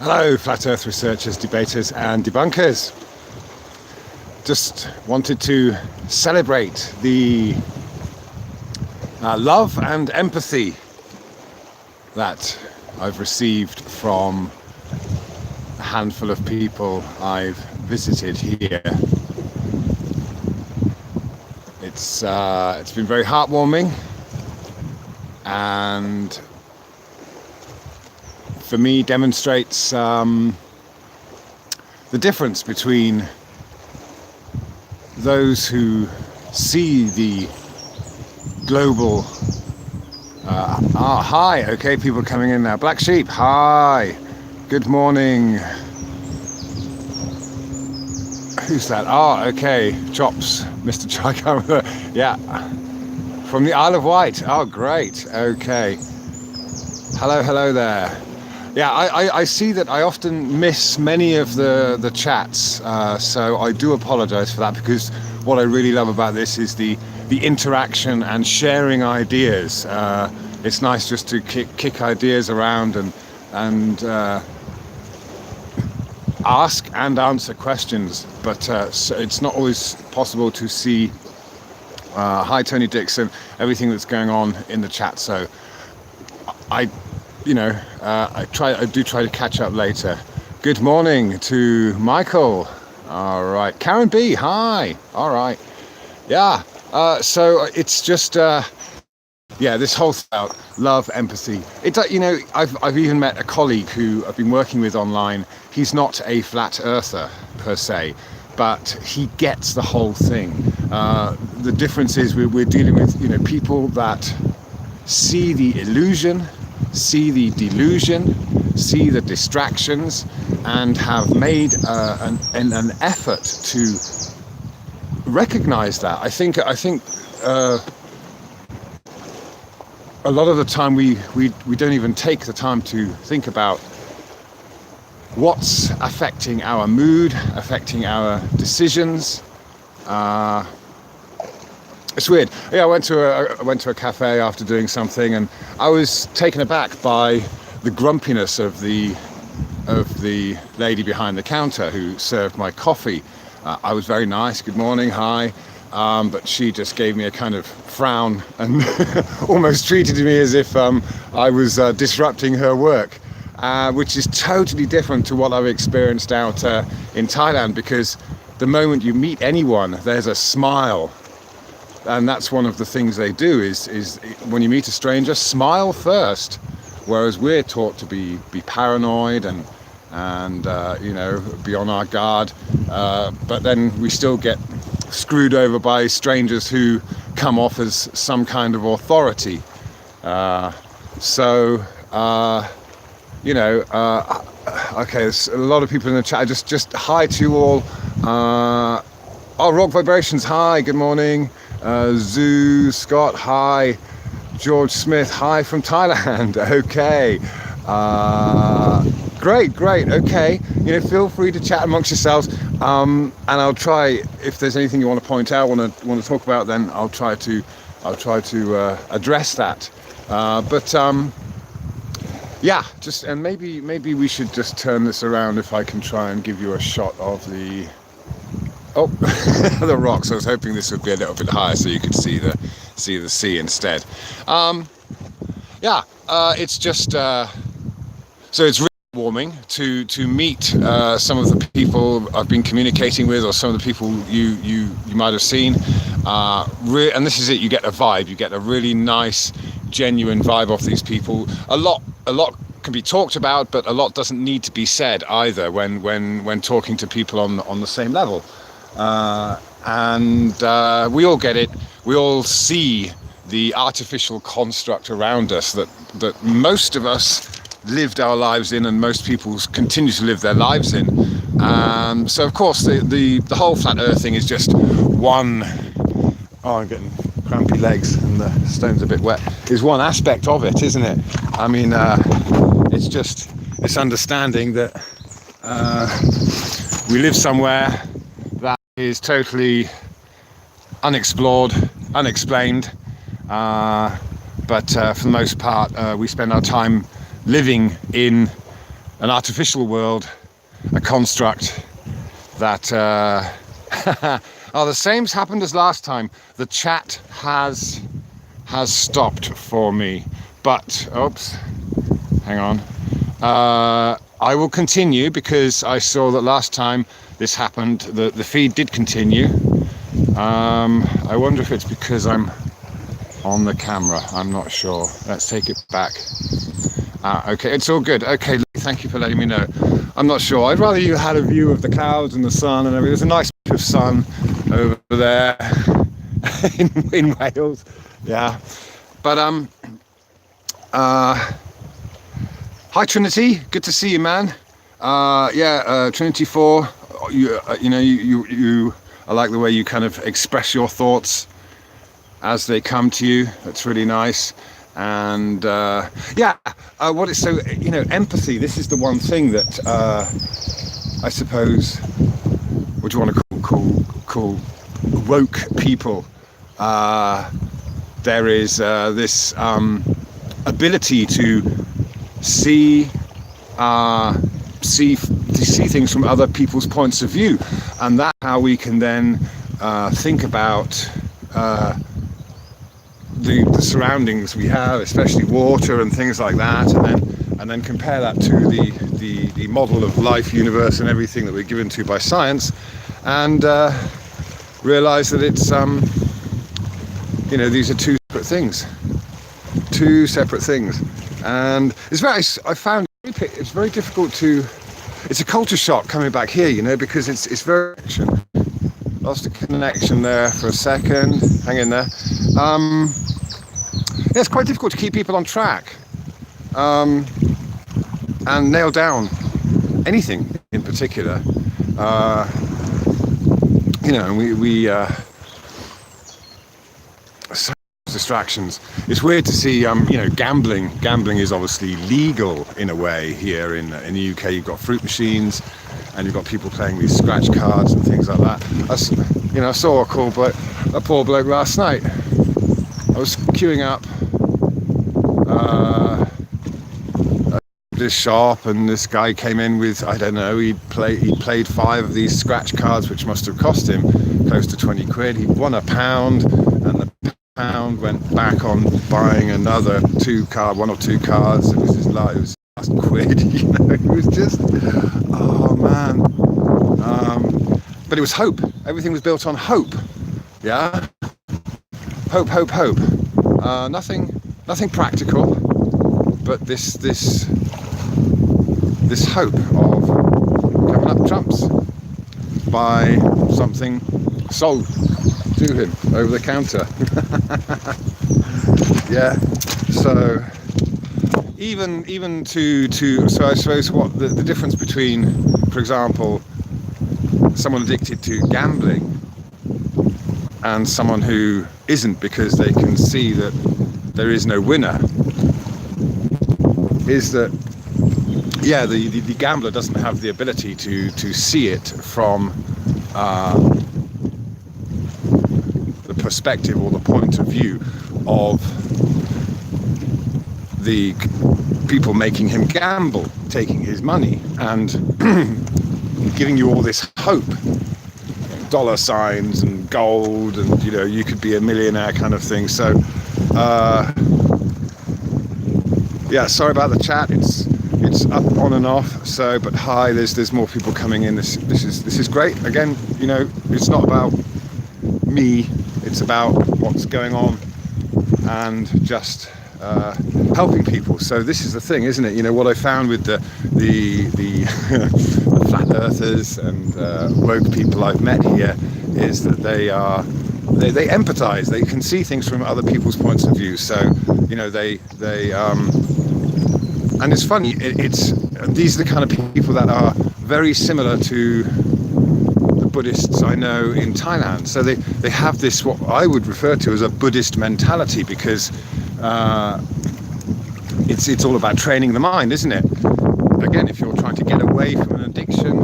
Hello, Flat Earth researchers, debaters and debunkers. Just wanted to celebrate the love and empathy that I've received from a handful of people I've visited here. It's been very heartwarming, and for me demonstrates the difference between those who see the global hi, okay, people coming in now. Black Sheep, hi, good morning. Who's that? Okay, Chops, Mr. Tricolor. Yeah, from the Isle of Wight. Oh, great. Okay, hello there. Yeah, I see that I often miss many of the chats, so I do apologize for that, because what I really love about this is the interaction and sharing ideas. It's nice just to kick ideas around and ask and answer questions, but so it's not always possible to see hi Tony Dixon, everything that's going on in the chat. So I do try to catch up later. Good morning to Michael. All right, Karen B, hi. All right, yeah. So it's just this whole thing about love, empathy. I've even met a colleague who I've been working with online. He's not a flat earther per se, but he gets the whole thing. The difference is we're dealing with people that see the illusion, see the delusion, see the distractions, and have made an effort to recognize that. I think a lot of the time we don't even take the time to think about what's affecting our mood, affecting our decisions. It's weird. Yeah, I went to a cafe after doing something, and I was taken aback by the grumpiness of the lady behind the counter who served my coffee. I was very nice, good morning, hi, but she just gave me a kind of frown and almost treated me as if I was disrupting her work, which is totally different to what I've experienced out in Thailand, because the moment you meet anyone, there's a smile. And that's one of the things they do is when you meet a stranger, smile first. Whereas we're taught to be paranoid and be on our guard. But then we still get screwed over by strangers who come off as some kind of authority. Okay, there's a lot of people in the chat. Just hi to you all. Rock Vibrations, hi, good morning. Zoo Scott, hi. George Smith, hi from Thailand. Okay, great. Okay, feel free to chat amongst yourselves, and I'll try, if there's anything you want to point out, want to talk about, then I'll try to address that. And maybe we should just turn this around, if I can try and give you a shot of the the rocks. I was hoping this would be a little bit higher so you could see the sea instead. It's just so it's really warming to meet some of the people I've been communicating with, or some of the people you might have seen. And this is it. You get a vibe. You get a really nice, genuine vibe off these people. A lot can be talked about, but a lot doesn't need to be said either when talking to people on the same level. We all get it. We all see the artificial construct around us that most of us lived our lives in, and most people continue to live their lives in. So of course the whole flat earth thing is just one. I'm getting crampy legs and the stone's a bit wet. Is one aspect of it, isn't it? I mean, it's just this understanding that we live somewhere that is totally unexplored, unexplained, but for the most part we spend our time living in an artificial world, a construct that oh, the same's happened as last time. The chat has stopped for me, but oops, hang on. I will continue because I saw that last time this happened, the feed did continue. I wonder if it's because I'm on the camera. I'm not sure. Let's take it back. Okay, it's all good. Okay, thank you for letting me know. I'm not sure. I'd rather you had a view of the clouds and the sun and everything. There's a nice bit of sun over there in Wales. Yeah. But hi Trinity, good to see you, man. Trinity 4. You I like the way you kind of express your thoughts as they come to you. That's really nice. And what is so, empathy. This is the one thing that I suppose, what do you want to call woke people? There is this ability to see things from other people's points of view, and that's how we can then think about the surroundings we have, especially water and things like that, and then compare that to the model of life, universe, and everything that we're given to by science, and realize that it's these are two separate things, and I found it's very difficult to. It's a culture shock coming back here, because it's very. Lost a connection there for a second. Hang in there. It's quite difficult to keep people on track and nail down anything in particular. And we so distractions. It's weird to see, gambling. Gambling is obviously legal in a way here in the UK. You've got fruit machines, and you've got people playing these scratch cards and things like that. I saw a poor bloke last night. I was queuing up this shop, and this guy came in with, I don't know, he'd played 5 of these scratch cards, which must have cost him close to 20 quid. He won £1, and the pound went back on buying another 1 or 2 cards. It was last quid, It was just, oh man. But it was hope. Everything was built on hope. Yeah. Hope. Nothing practical, but this hope of coming up trumps by something sold to him over the counter. Yeah. So even to so I suppose what the difference between, for example, someone addicted to gambling and someone who isn't, because they can see that there is no winner, is that the gambler doesn't have the ability to see it from the perspective or the point of view of the people making him gamble, taking his money and giving you all this hope, dollar signs and gold, and you could be a millionaire kind of thing. So sorry about the chat. It's up on and off. So, but hi, there's more people coming in. This is great. Again, it's not about me. It's about what's going on and just helping people. So this is the thing, isn't it? What I found with the flat earthers and woke people I've met here is that they empathize. They can see things from other people's points of view. So they and it's funny. These are the kind of people that are very similar to the Buddhists I know in Thailand. So they have this, what I would refer to as a Buddhist mentality, because it's all about training the mind, isn't it? Again, if you're trying to get away from an addiction,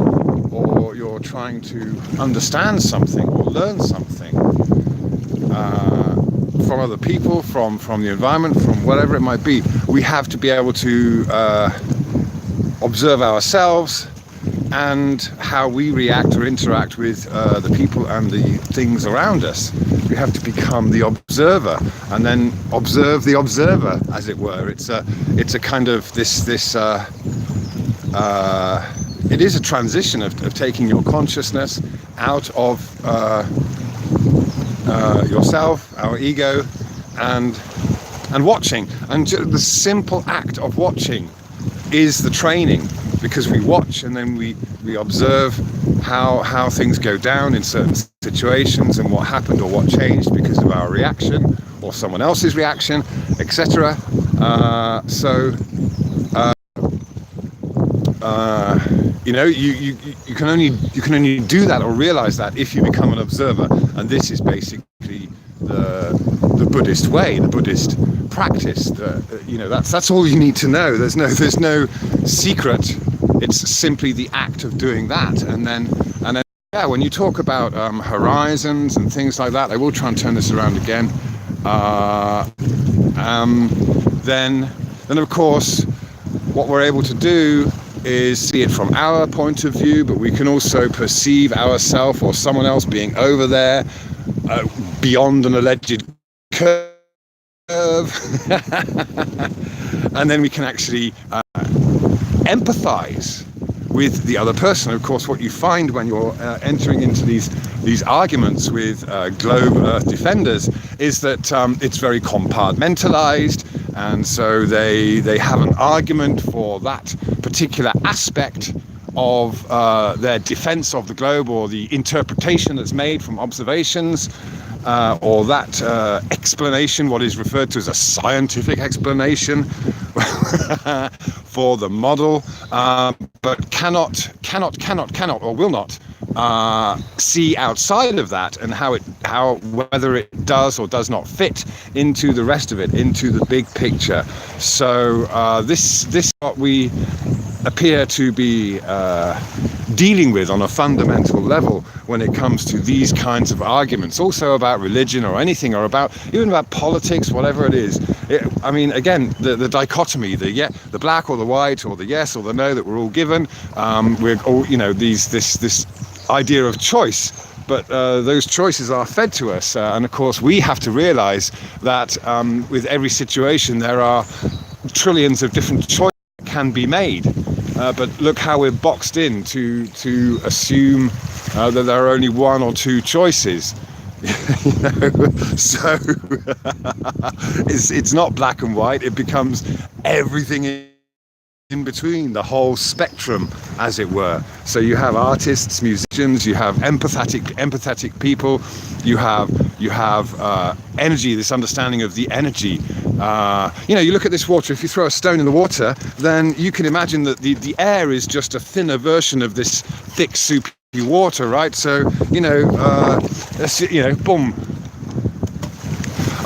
or you're trying to understand something or learn something from other people, from the environment, from whatever it might be, we have to be able to observe ourselves and how we react or interact with the people and the things around us. We have to become the observer and then observe the observer, as it were. It's a kind of it is a transition of taking your consciousness out of yourself, our ego, and watching. And the simple act of watching is the training, because we watch and then we observe how things go down in certain situations and what happened or what changed because of our reaction or someone else's reaction, etc. You can only do that or realize that if you become an observer. And this is basically the Buddhist way, the Buddhist practice. That's all you need to know. There's no secret. It's simply the act of doing that. And then when you talk about horizons and things like that, I will try and turn this around again. Then of course, what we're able to do is see it from our point of view, but we can also perceive ourselves or someone else being over there, beyond an alleged curve. And then we can actually empathize with the other person. Of course, what you find when you're entering into these arguments with globe Earth defenders is that it's very compartmentalized, and so they have an argument for that particular aspect of their defense of the globe, or the interpretation that's made from observations, or that explanation, what is referred to as a scientific explanation for the model, but cannot or will not see outside of that, and whether it does or does not fit into the rest of it, into the big picture. So this is what we appear to be dealing with on a fundamental level when it comes to these kinds of arguments, also about religion or anything, or even about politics, whatever it is. Again, the dichotomy, the black or the white, or the yes or the no that we're all given, we're all, this idea of choice, but those choices are fed to us, and of course we have to realize that with every situation there are trillions of different choices that can be made, but look how we're boxed in to assume that there are only one or two choices. So it's not black and white, it becomes everything in between, the whole spectrum, as it were. So you have artists, musicians, you have empathetic people, you have energy, this understanding of the energy. You look at this water. If you throw a stone in the water, then you can imagine that the air is just a thinner version of this thick, soupy water, right? So boom.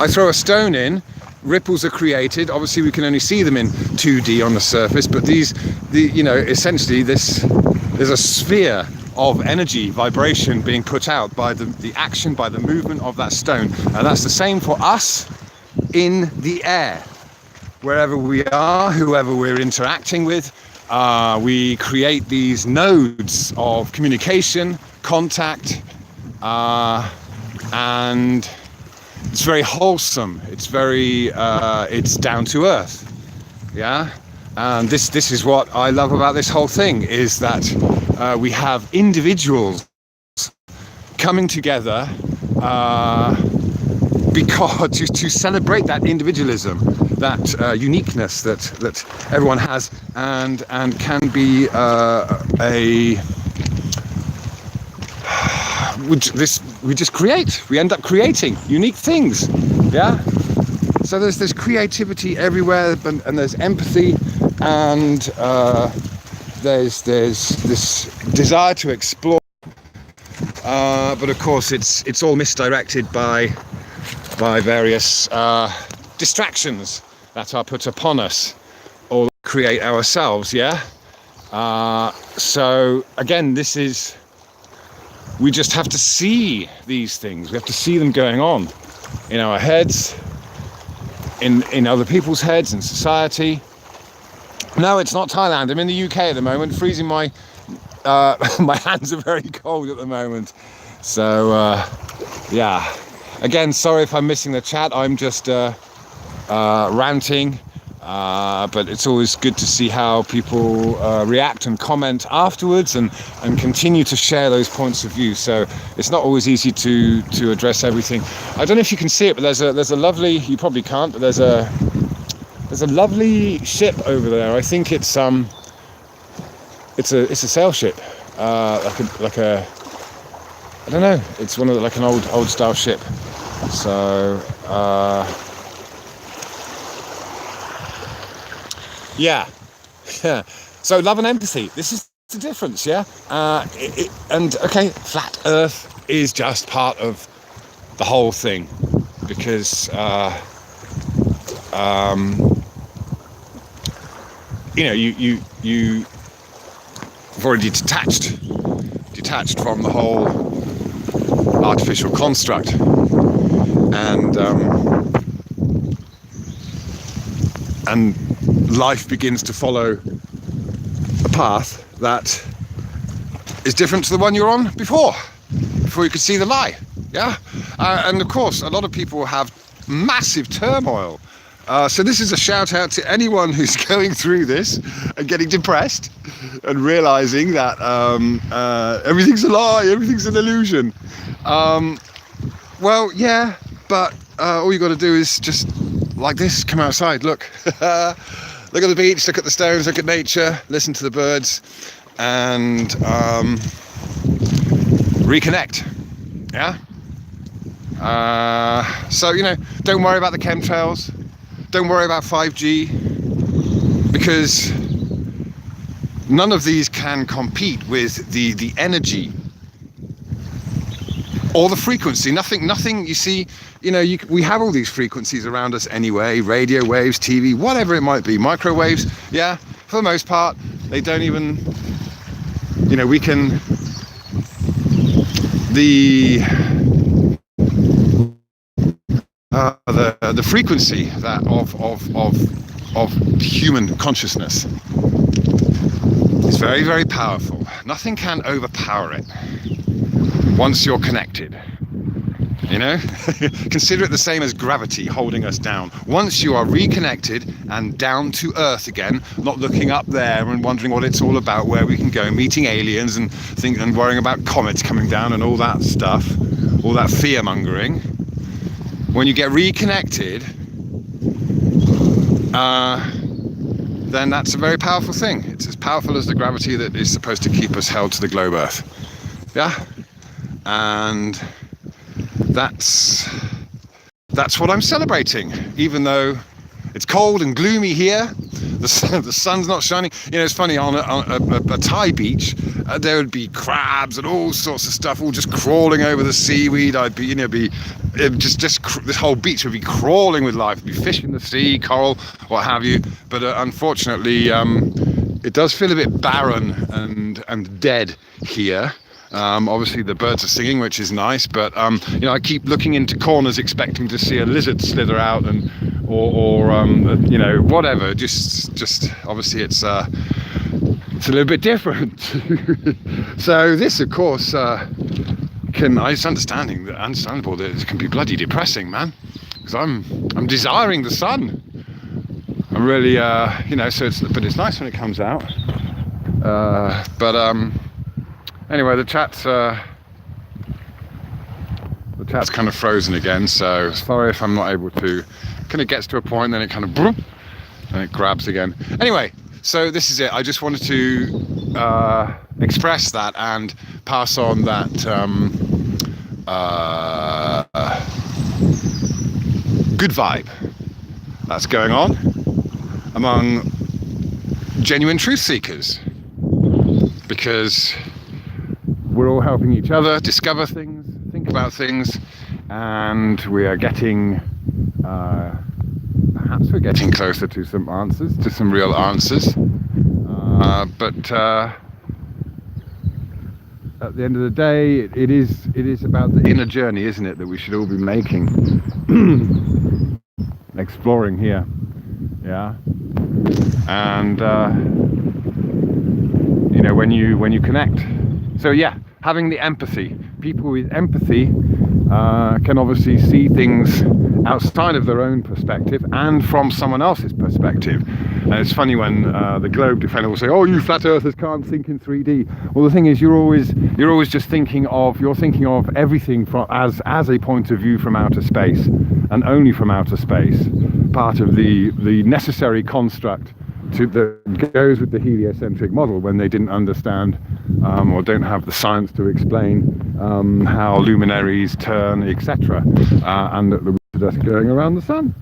I throw a stone in. Ripples are created. Obviously, we can only see them in 2D on the surface, but essentially there's a sphere of energy, vibration being put out by the action, by the movement of that stone. And that's the same for us in the air. Wherever we are, whoever we're interacting with, we create these nodes of communication, contact, and it's very wholesome. It's very, it's down to earth, yeah. And this is what I love about this whole thing, is that we have individuals coming together because to celebrate that individualism, that uniqueness that everyone has, and can be we end up creating unique things, yeah. So there's creativity everywhere, and there's empathy, and there's this desire to explore, but of course it's all misdirected by various distractions that are put upon us or create ourselves, yeah. So again, we just have to see these things. We have to see them going on in our heads, in other people's heads, in society, No, it's not Thailand. I'm in the UK at the moment, freezing my my hands are very cold at the moment. So yeah, again, sorry if I'm missing the chat. I'm just ranting, but it's always good to see how people react and comment afterwards, and continue to share those points of view. So it's not always easy to address everything. I don't know if you can see it, but there's a lovely, you probably can't, but there's a lovely ship over there. I think it's a sail ship, like a I don't know. It's one of like an old style ship. So yeah. So love and empathy. This is the difference, yeah. And okay, flat Earth is just part of the whole thing, because you know, you've already detached from the whole artificial construct, and life begins to follow a path that is different to the one you're on before you could see the light. Yeah, and of course a lot of people have massive turmoil. So this is a shout out to anyone who's going through this and getting depressed and realizing that everything's a lie, everything's an illusion. Well, yeah, but all you got to do is just like this, come outside, look. Look at the beach, look at the stones, look at nature, listen to the birds, and reconnect. Yeah. So, you know, don't worry about the chemtrails. Don't worry about 5G, because none of these can compete with the energy or the frequency. Nothing. You see, you know, we have all these frequencies around us anyway. Radio waves, TV, whatever it might be, microwaves. Yeah, for the most part, they don't even. You know, we can. The frequency that of human consciousness is very, very powerful. Nothing can overpower it once you're connected. You know, consider it the same as gravity holding us down. Once you are reconnected and down to earth again, not looking up there and wondering what it's all about, where we can go, meeting aliens and worrying about comets coming down and all that stuff, all that fear mongering. When you get reconnected, then that's a very powerful thing. It's as powerful as the gravity that is supposed to keep us held to the globe Earth. Yeah, and that's what I'm celebrating. Even though it's cold and gloomy here, the sun's not shining. You know, it's funny, on a Thai beach, there would be crabs and all sorts of stuff, all just crawling over the seaweed. I'd be, you know, this whole beach would be crawling with life. It'd be fish in the sea, coral, what have you. But unfortunately, it does feel a bit barren and dead here. Obviously the birds are singing, which is nice, but you know, I keep looking into corners expecting to see a lizard slither out, or you know, whatever. Just obviously it's a little bit different. So this, of course, it's understandable that it can be bloody depressing, man, because I'm desiring the sun. I'm really you know, but it's nice when it comes out. Anyway, the chat's kind of frozen again, so sorry if I'm not able to. Kind of gets to a point, then it kind of and it grabs again. Anyway, so this is it. I just wanted to express that and pass on that good vibe that's going on among genuine truth seekers, because we're all helping each other discover things, think about things, and we are getting, perhaps we're getting closer to some answers, to some real answers. But at the end of the day, it is about the inner journey, isn't it, that we should all be making, exploring here. Yeah. And you know, when you connect. So yeah, having the empathy. People with empathy can obviously see things outside of their own perspective and from someone else's perspective. And it's funny when the globe defender will say, "Oh, you flat earthers can't think in 3D." Well, the thing is, you're always just thinking of everything from as a point of view from outer space, and only from outer space. Part of the necessary construct that goes with the heliocentric model when they didn't understand or don't have the science to explain how luminaries turn, etc., and that the roots are just going around the sun.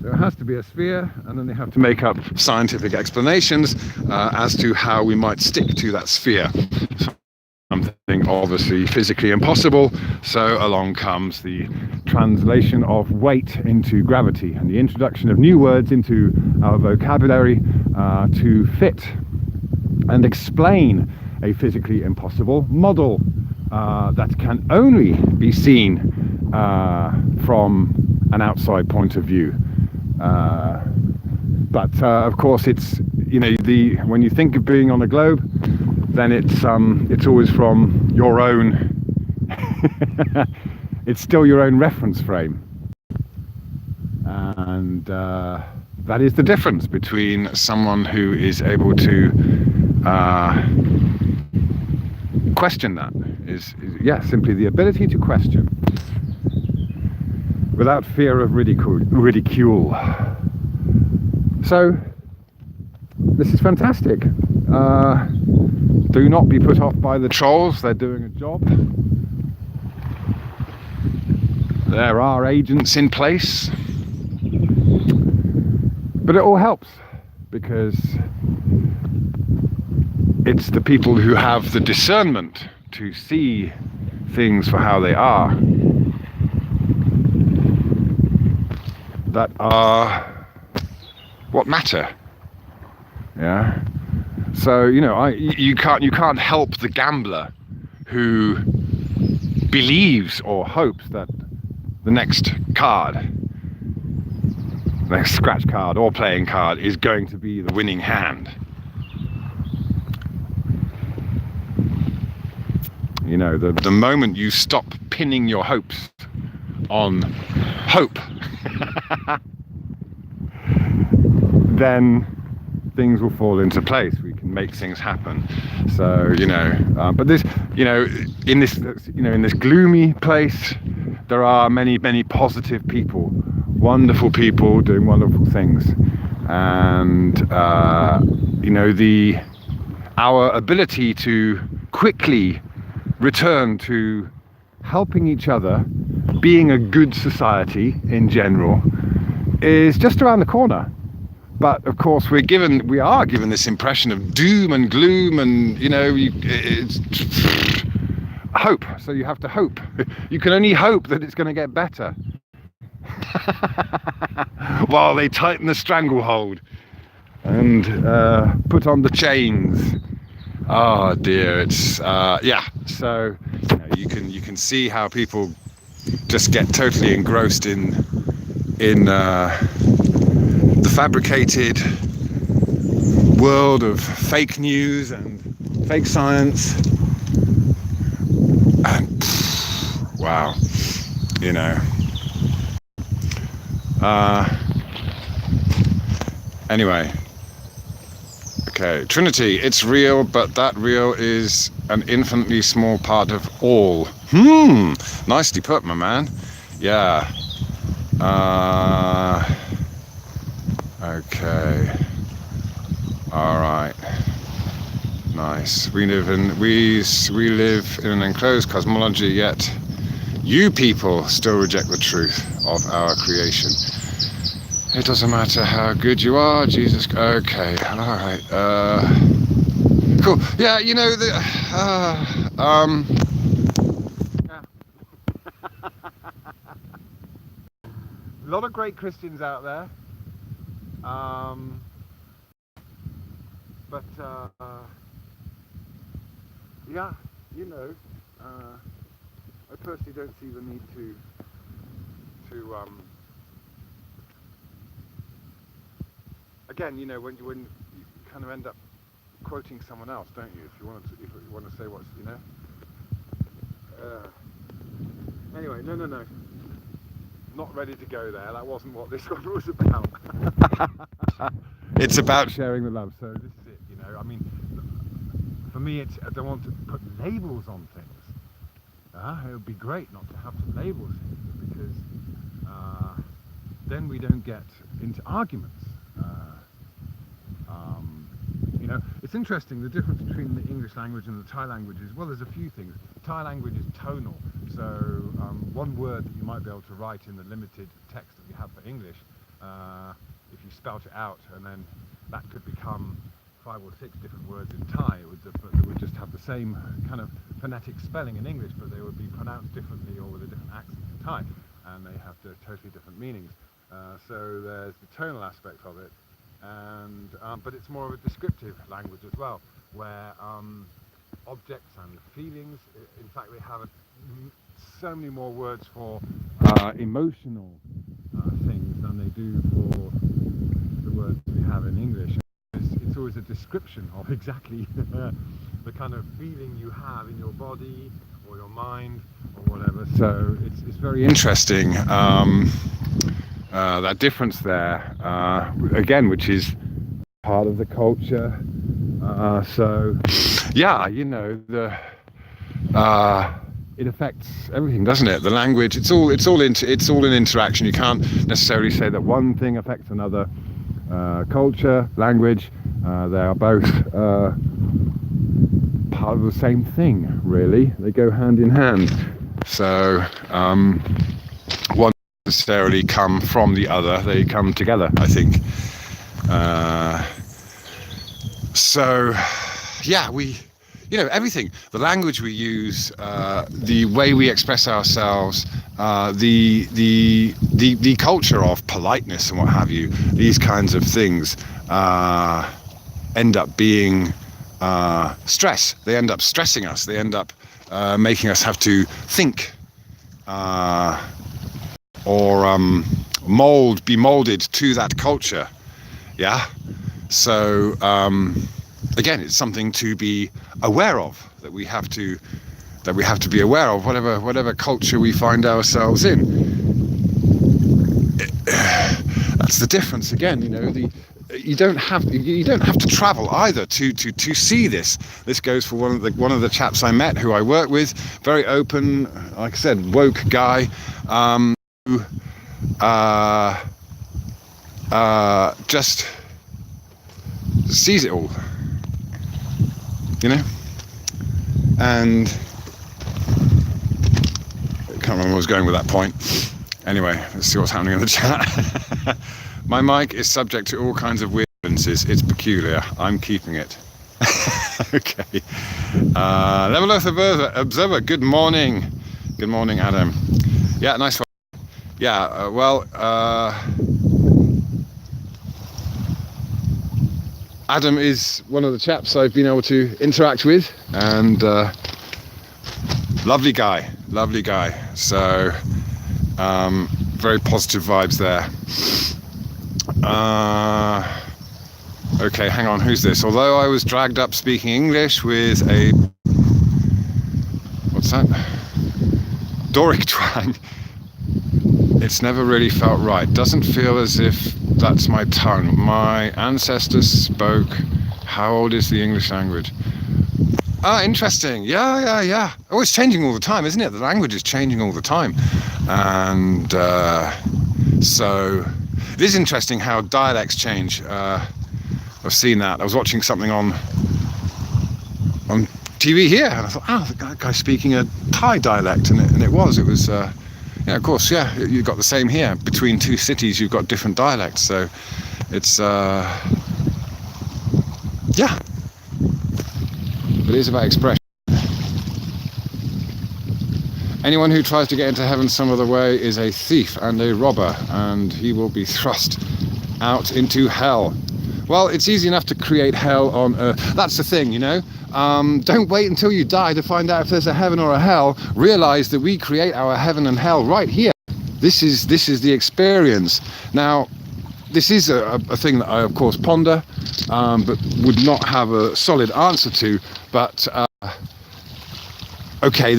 So it has to be a sphere, and then they have to make up scientific explanations as to how we might stick to that sphere. Something obviously physically impossible, so along comes the translation of weight into gravity and the introduction of new words into our vocabulary to fit and explain a physically impossible model that can only be seen from an outside point of view. But of course, it's, you know, when you think of being on a globe, then it's always from your own. It's still your own reference frame, and that is the difference between someone who is able to question. That is simply the ability to question without fear of ridicule. So this is fantastic. Do not be put off by the trolls. They're doing a job. There are agents in place, but it all helps because it's the people who have the discernment to see things for how they are that are what matter. Yeah. So, you know, you can't help the gambler who believes or hopes that the next scratch card or playing card is going to be the winning hand. You know, the moment you stop pinning your hopes on hope, then things will fall into place. We can make things happen. So, you know, but this, you know, in this gloomy place, there are many positive people, wonderful people doing wonderful things, and you know, our ability to quickly return to helping each other, being a good society in general, is just around the corner. But of course, we are given this impression of doom and gloom, and you know, it's hope. So you have to hope. You can only hope that it's going to get better while they tighten the stranglehold and put on the chains. Oh dear, it's yeah. So you know, you can see how people just get totally engrossed in the fabricated world of fake news and fake science, and wow, you know. Anyway, okay, Trinity, it's real, but that real is an infinitely small part of all. Nicely put, my man. Yeah. Okay. All right. Nice. We live in an enclosed cosmology, yet you people still reject the truth of our creation. It doesn't matter how good you are, Jesus. Okay. All right. Cool. Yeah. You know the. Yeah. A lot of great Christians out there. But yeah, you know, I personally don't see the need to again, you know, when you kind of end up quoting someone else, don't you? If you want to say what's, you know. Anyway, no. Not ready to go there. That wasn't what this one was about. It's about sharing the love. So this is it, you know. I mean, for me, I don't want to put labels on things. It would be great not to have to label things, because then we don't get into arguments. You know, it's interesting, the difference between the English language and the Thai language is, well, there's a few things. The Thai language is tonal, so one word that you might be able to write in the limited text that we have for English, if you spelt it out, and then that could become 5 or 6 different words in Thai. They would just have the same kind of phonetic spelling in English, but they would be pronounced differently or with a different accent in Thai, and they have totally different meanings. So there's the tonal aspect of it, and but it's more of a descriptive language as well, where objects and feelings, in fact, they have so many more words for emotional things than they do for the words we have in English. It's always a description of exactly the kind of feeling you have in your body or your mind or whatever. So it's very interesting, that difference there, again, which is part of the culture. So yeah, you know, it affects everything, doesn't it? The language, it's all in interaction. You can't necessarily say that one thing affects another. Culture, language, they are both part of the same thing, really. They go hand in hand. So one doesn't necessarily come from the other, they come together, I think. So yeah, you know, everything, the language we use, the way we express ourselves, the culture of politeness and what have you, these kinds of things end up being stress. They end up stressing us. They end up making us have to think or be molded to that culture. Yeah. So again, it's something to be aware of, that we have to be aware of, whatever culture we find ourselves in. That's the difference again, you know. You don't have to travel either to see this. This goes for one of the chaps I met, who I work with, very open, like I said, woke guy, who just sees it all, you know. And I can't remember where I was going with that point. Anyway, let's see what's happening in the chat. My mic is subject to all kinds of weirdnesses. It's peculiar. I'm keeping it. Okay. Level Earth Observer. Good morning. Good morning, Adam. Yeah, nice one. Yeah, Adam is one of the chaps I've been able to interact with, and lovely guy. So very positive vibes there. Okay, hang on, who's this? Although I was dragged up speaking English with a, what's that? Doric twang, it's never really felt right. Doesn't feel as if that's my tongue. My ancestors spoke. How old is the English language? Ah, interesting. Yeah. Oh, it's changing all the time, isn't it? The language is changing all the time. And so it is interesting how dialects change. I've seen that. I was watching something on TV here, and I thought, that guy's speaking a Thai dialect, and it was. Yeah, of course, yeah, you've got the same here. Between two cities, you've got different dialects, so it's, yeah. But it is about expression. Anyone who tries to get into heaven some other way is a thief and a robber, and he will be thrust out into hell. Well, it's easy enough to create hell on earth. That's the thing, you know. Don't wait until you die to find out if there's a heaven or a hell. Realize that we create our heaven and hell right here. This is the experience. Now, this is a thing that I, of course, ponder, but would not have a solid answer to. But okay,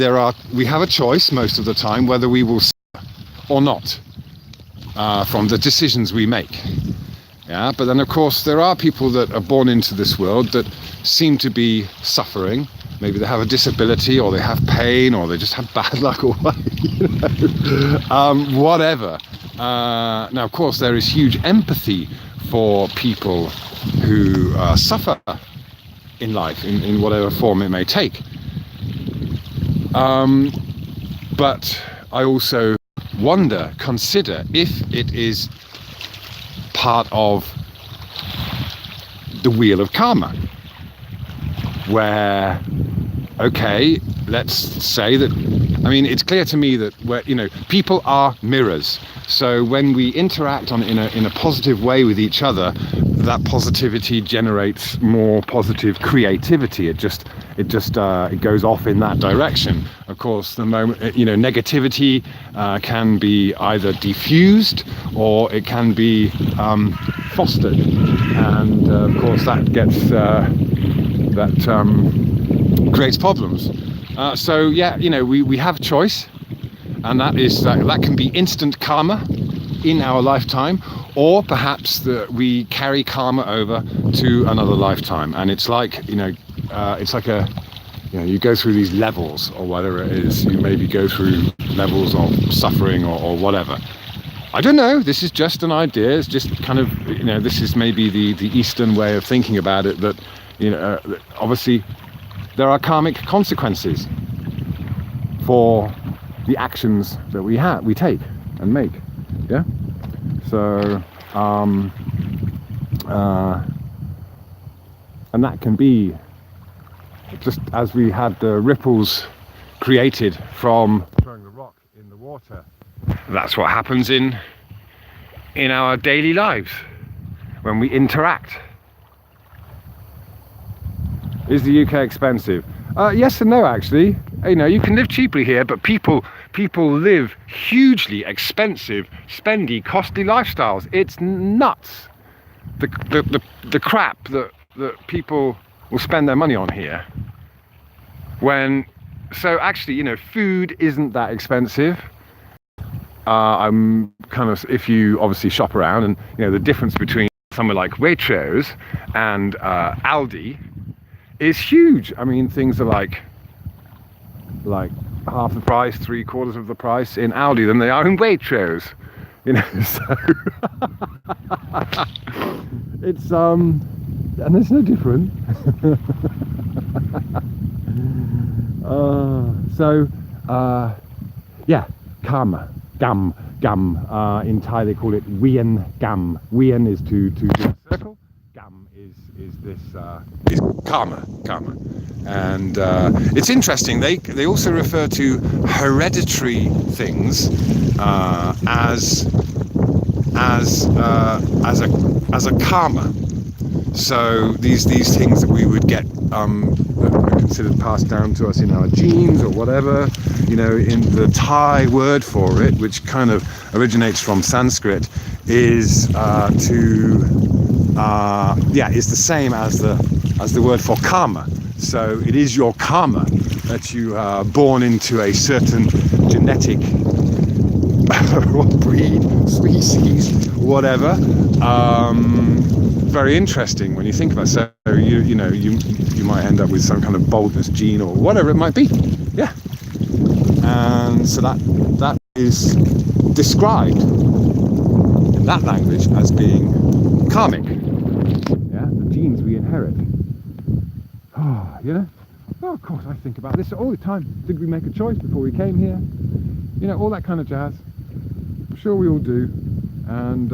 we have a choice most of the time whether we will suffer or not from the decisions we make. Yeah, but then of course there are people that are born into this world that seem to be suffering. Maybe they have a disability, or they have pain, or they just have bad luck, or whatever. Now, of course, there is huge empathy for people who suffer in life, in whatever form it may take. But I also consider if it is part of the wheel of karma, where, okay, let's say that, I mean, it's clear to me that people are mirrors. So when we interact in a positive way with each other, that positivity generates more positive creativity. It goes off in that direction. Of course, the moment negativity can be either diffused or it can be fostered, and of course that gets creates problems. So yeah, we have a choice, and that can be instant karma in our lifetime, or perhaps that we carry karma over to another lifetime. And it's like you go through these levels, or whatever it is. You maybe go through levels of suffering or whatever. I don't know, this is just an idea. It's just kind of, this is maybe the Eastern way of thinking about it, that obviously there are karmic consequences for the actions that we take and make. Yeah. So and that can be just as we had the ripples created from throwing the rock in the water. That's what happens in our daily lives when we interact. Is the UK expensive? Yes and no, actually. You can live cheaply here, but people live hugely expensive, spendy, costly lifestyles. It's nuts. The crap that people will spend their money on here. So actually, food isn't that expensive. I'm kind of, if you obviously shop around, and the difference between somewhere like Waitrose and Aldi is huge. I mean, things are like half the price, 3/4 of the price in Aldi than they are in Waitrose. So it's and it's no different. Yeah, karma, gam. In Thai they call it Wien gam. Wien is to do a circle. Gam is this is karma. And it's interesting. They also refer to hereditary things as a karma. So these things that we would get that are considered passed down to us in our genes or whatever, in the Thai word for it, which kind of originates from Sanskrit, is is the same as the word for karma. So it is your karma that you are born into a certain genetic breed, species, whatever. Very interesting when you think about it. So you might end up with some kind of boldness gene or whatever it might be. Yeah. And so that is described in that language as being karmic. Yeah, the genes we inherit. Oh, of course, I think about this all the time. Did we make a choice before we came here? All that kind of jazz. I'm sure we all do. And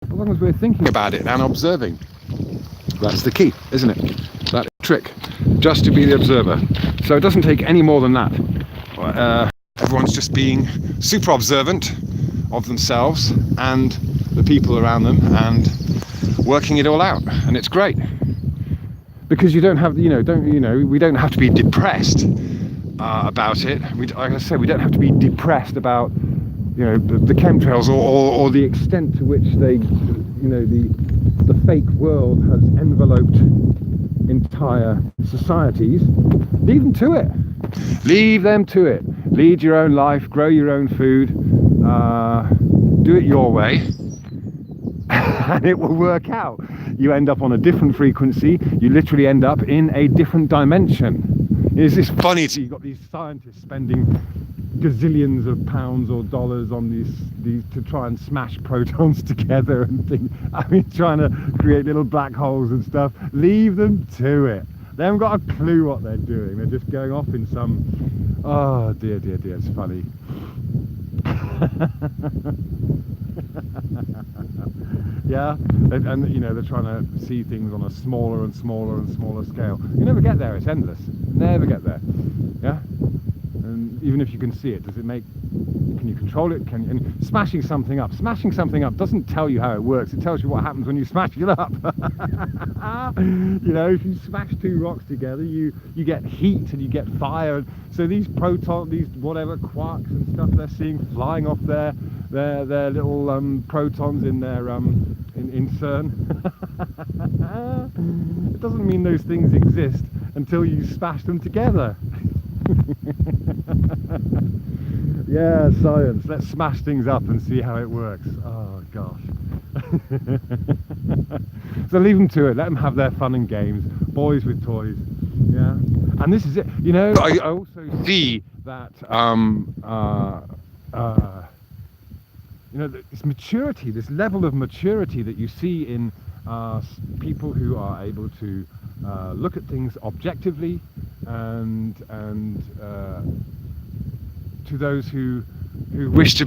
as long as we're thinking about it and observing, that's the key, isn't it? That trick, just to be the observer. So it doesn't take any more than that. Everyone's just being super observant of themselves and the people around them and working it all out, and it's great. Because you don't have, we don't have to be depressed about it. Like I said, we don't have to be depressed about the chemtrails, or the extent to which the fake world has enveloped entire societies. Leave them to it. Leave them to it. Lead your own life, grow your own food, do it your way, and it will work out. You end up on a different frequency. You literally end up in a different dimension. It's just funny. You've got these scientists spending gazillions of pounds or dollars on these to try and smash protons together and things. I mean, trying to create little black holes and stuff. Leave them to it. They haven't got a clue what they're doing. They're just going off in some... Oh dear, dear, dear. It's funny. Yeah, and they're trying to see things on a smaller and smaller and smaller scale. You never get there. It's endless. Never get there. Yeah. And even if you can see it, can you control it? And smashing something up doesn't tell you how it works. It tells you what happens when you smash it up. If you smash two rocks together, you get heat and you get fire. So these whatever quarks and stuff they're seeing flying off their little protons in their in CERN. It doesn't mean those things exist until you smash them together. Yeah, science. Let's smash things up and see how it works. Oh gosh. So leave them to it. Let them have their fun and games. Boys with toys. Yeah. And this is it. I also see that this maturity, this level of maturity that you see in people who are able to look at things objectively, and to those who wish to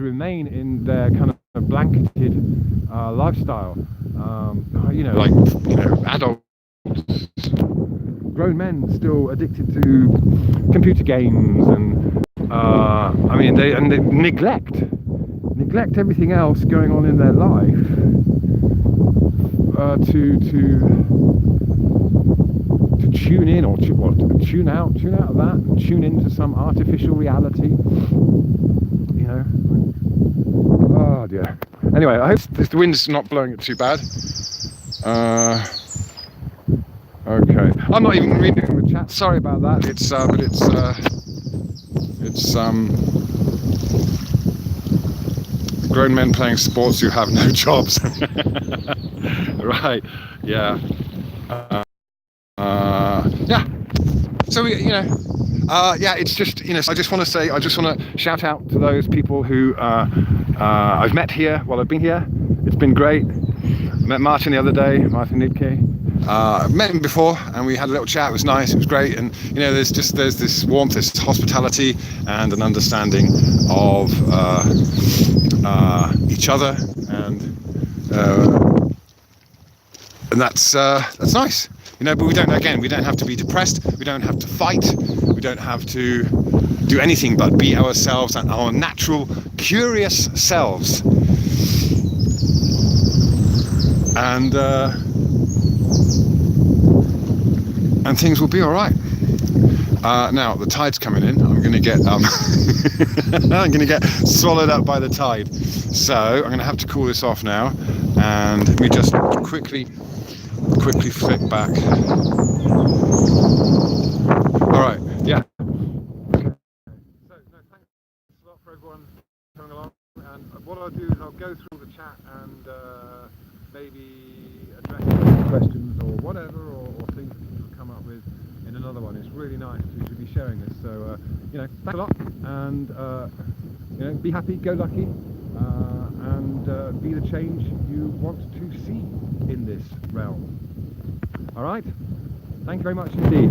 remain in their kind of blanketed lifestyle, adults, grown men still addicted to computer games, and they neglect everything else going on in their life to tune in or tune out of that and tune into some artificial reality. Oh dear. Anyway, I hope the wind's not blowing it too bad. Okay, I'm not even reading the chat. Sorry about that. It's grown men playing sports who have no jobs. Right. Yeah. Yeah. So it's just I just want to shout out to those people who I've met here while I've been here. It's been great. I met Martin the other day, Martin Nidke. I've met him before and we had a little chat. It was nice. It was great. And there's this warmth, this hospitality, and an understanding of each other, and that's nice. But we don't have to be depressed. We don't have to fight. We don't have to do anything but be ourselves, and our natural, curious selves. And things will be all right. Now the tide's coming in. I'm going to get I'm going to get swallowed up by the tide. So I'm going to have to call this off now, and let me just quickly flick back. All right. Yeah. Okay. So thanks a lot for everyone coming along. And what I'll do is I'll go through the chat and maybe address questions or whatever, or things that people come up with in another one. It's really nice to be sharing this. So thanks a lot, and be happy, go lucky, and be the change you want to see in this realm. All right. Thank you very much indeed.